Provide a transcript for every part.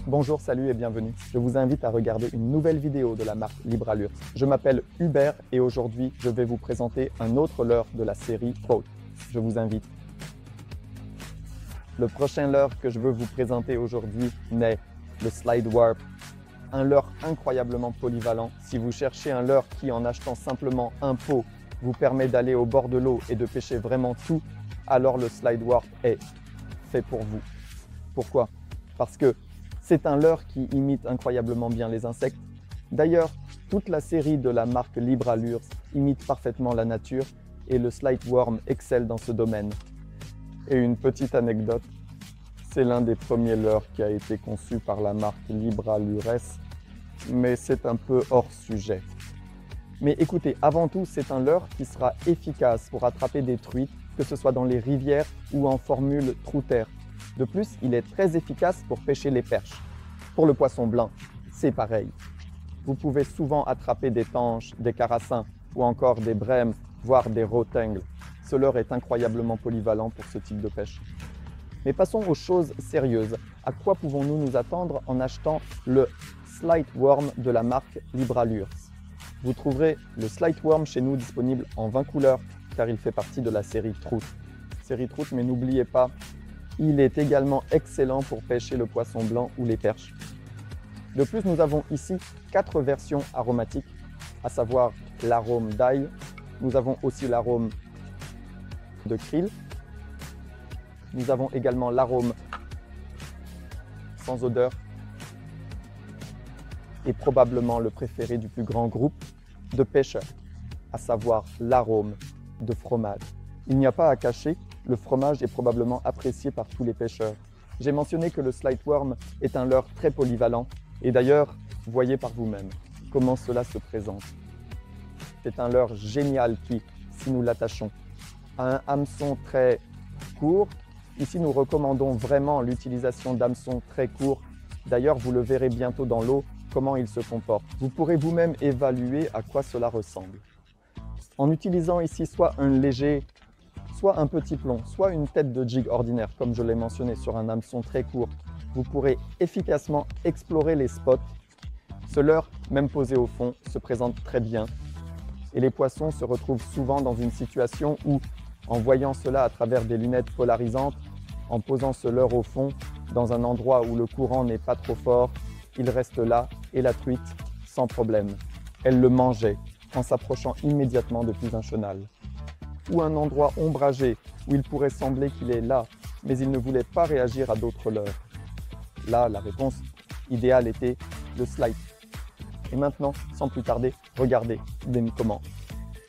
Bonjour, salut et bienvenue. Je vous invite à regarder une nouvelle vidéo de la marque Libre Allure. Je m'appelle Hubert et aujourd'hui, je vais vous présenter un autre leurre de la série Trout. Je vous invite. Le prochain leurre que je veux vous présenter aujourd'hui n'est le Slide Warp. Un leurre incroyablement polyvalent. Si vous cherchez un leurre qui, en achetant simplement un pot, vous permet d'aller au bord de l'eau et de pêcher vraiment tout, alors le Slide Warp est fait pour vous. Pourquoi? Parce que c'est un leurre qui imite incroyablement bien les insectes. D'ailleurs, toute la série de la marque Libre Allure imite parfaitement la nature et le Slide Worm excelle dans ce domaine. Et une petite anecdote, c'est l'un des premiers leurres qui a été conçu par la marque Libre Allure, mais c'est un peu hors sujet. Mais écoutez, avant tout, c'est un leurre qui sera efficace pour attraper des truites, que ce soit dans les rivières ou en formule trou-terre. De plus, il est très efficace pour pêcher les perches. Pour le poisson blanc, c'est pareil. Vous pouvez souvent attraper des tanches, des carassins ou encore des brèmes, voire des rotengles. Ce leurre est incroyablement polyvalent pour ce type de pêche. Mais passons aux choses sérieuses. À quoi pouvons-nous nous attendre en achetant le Slide Worm de la marque Libre Allure? Vous trouverez le Slide Worm chez nous disponible en 20 couleurs car il fait partie de la série Trout. Mais n'oubliez pas, il est également excellent pour pêcher le poisson blanc ou les perches. De plus, nous avons ici 4 versions aromatiques, à savoir l'arôme d'ail. Nous avons aussi l'arôme de krill. Nous avons également l'arôme sans odeur et probablement le préféré du plus grand groupe de pêcheurs, à savoir l'arôme de fromage. Il n'y a pas à cacher, le fromage est probablement apprécié par tous les pêcheurs. J'ai mentionné que le Slide Worm est un leurre très polyvalent et d'ailleurs, voyez par vous-même comment cela se présente. C'est un leurre génial qui, si nous l'attachons à un hameçon très court, ici nous recommandons vraiment l'utilisation d'hameçons très courts. D'ailleurs, vous le verrez bientôt dans l'eau, comment il se comporte. Vous pourrez vous-même évaluer à quoi cela ressemble. En utilisant ici soit un léger, soit un petit plomb, soit une tête de jig ordinaire, comme je l'ai mentionné sur un hameçon très court, vous pourrez efficacement explorer les spots. Ce leurre, même posé au fond, se présente très bien. Et les poissons se retrouvent souvent dans une situation où, en voyant cela à travers des lunettes polarisantes, en posant ce leurre au fond, dans un endroit où le courant n'est pas trop fort, il reste là et la truite, sans problème. Elle le mangeait en s'approchant immédiatement depuis un chenal. Ou un endroit ombragé où il pourrait sembler qu'il est là, mais il ne voulait pas réagir à d'autres leurres. Là, la réponse idéale était le slide. Et maintenant, sans plus tarder, regardez comment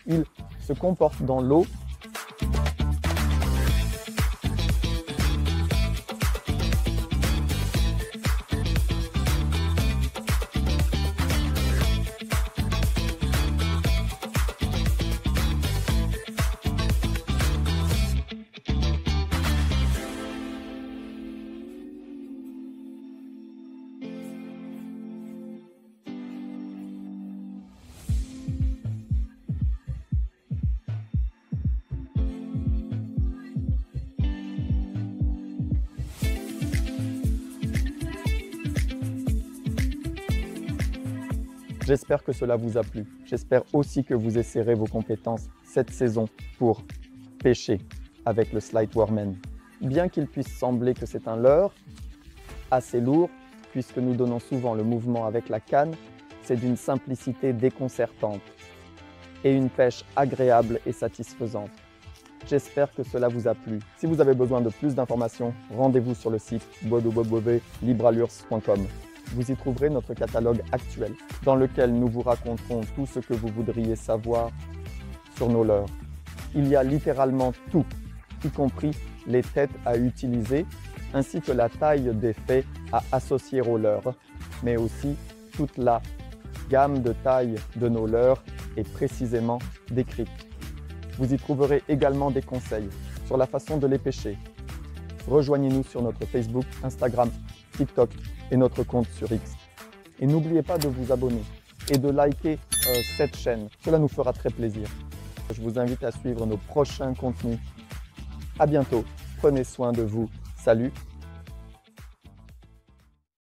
il se comporte dans l'eau. J'espère que cela vous a plu. J'espère aussi que vous essaierez vos compétences cette saison pour pêcher avec le Slide Worm. Bien qu'il puisse sembler que c'est un leurre assez lourd, puisque nous donnons souvent le mouvement avec la canne, c'est d'une simplicité déconcertante et une pêche agréable et satisfaisante. J'espère que cela vous a plu. Si vous avez besoin de plus d'informations, rendez-vous sur le site www.libreallures.com. Vous y trouverez notre catalogue actuel, dans lequel nous vous raconterons tout ce que vous voudriez savoir sur nos leurres. Il y a littéralement tout, y compris les têtes à utiliser, ainsi que la taille des faits à associer aux leurres, mais aussi toute la gamme de taille de nos leurres est précisément décrite. Vous y trouverez également des conseils sur la façon de les pêcher. Rejoignez-nous sur notre Facebook, Instagram, TikTok et notre compte sur X. Et n'oubliez pas de vous abonner et de liker cette chaîne. Cela nous fera très plaisir. Je vous invite à suivre nos prochains contenus. À bientôt, prenez soin de vous. Salut!